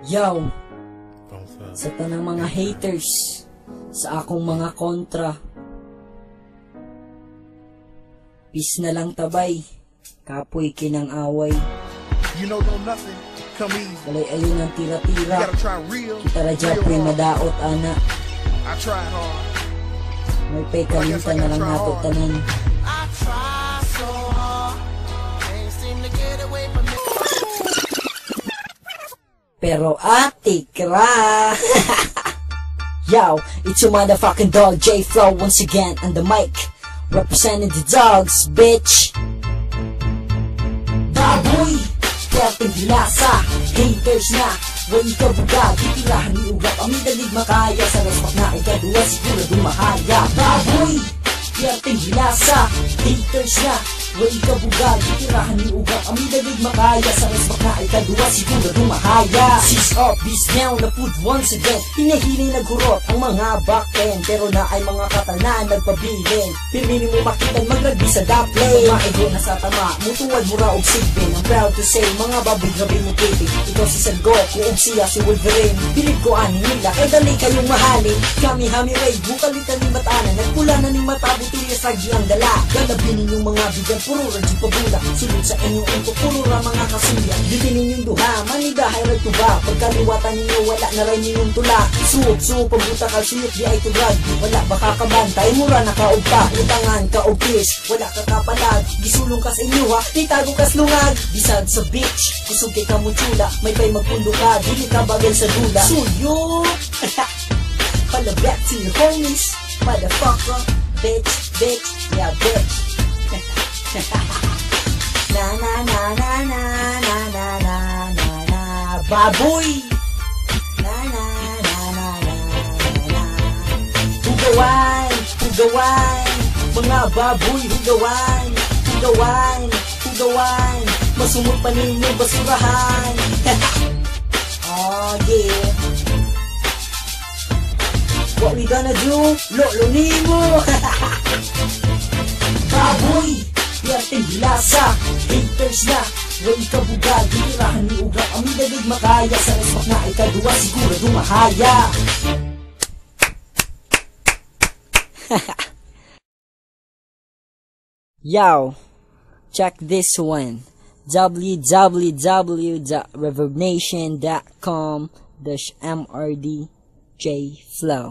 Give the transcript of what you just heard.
Yo, sa tanang mga haters, sa akong mga kontra, peace na lang tabay, kapoy kinang away. You know nothing, come easy. Walay ayun ang tira-tira, You gotta try real. kita radya po'y madaot ana. I try hard. May pay kalimutan na lang nato tanan. I try so hard. Can't seem to get away from me. Pero ate kra. Yo, it's your motherfucking dog J Flow once again on the mic, representing the dogs, bitch. Baboy, perting dilasa, haters na, way ka buga, titirahan ni ugap, ang dalig makaya, sa respak na ikadua, siguro dumahaya. Baboy, perting dilasa, haters na, way ka buga, titirahan ni ugap, ang dalig makaya, sa respak na ikadua, siguro dumahaya. Seize up, beast down, na food once again, hinahiling nagurot ang mga backend, pero na ay mga katal na nagpabilin. Pirminin mo makitan magragbi sa daplay, maigo na sa tama, mutuwad mura og sigbin. I'm proud to say, mga baboy grabe mo titig, ikaw si San Goku og siya si Wolverine. Pilit ko ani nila, kay dali kayong mahalin. Kami hami ray, bukalitan ni matana, nagpula na ni mata, butilya sa ang dala. Galabin ninyong mga bigan, puro radyo pabula, sulod sa inyong unto, puro ra mga kasulya. Dili ninyong duha, manidahay ragtuba, pagkaliwatan ninyo, wala na rin ninyong tula. Suot, pabuta ka suyot, di ay tudrag, wala baka kabantay, mura na kaugta, utangan ka og fish, wala ka kapalag, gisulong ka sa inyo ha, titago ka slungag, bisag sa beach, kusog kay ka mo chula, may pay magpundo ka, dili ka bagay sa dula. Suyo! Pala back to your homies, motherfucker, bitch, yeah bitch. Na na na na na na na na na na baboy. Na na na na na na. Hugawan, mga baboy, hugawan, masumot pa ninyo basurahan. Oh yeah. What we gonna do? Lolo nimo. Baboy, perting lasa, haters na, way ka buga, ditirahan ni ugap, ang dalig makaya, sa respak na ikadua, siguro dumahaya. Yo, check this one, www.reverbnation.com/mrdjflow.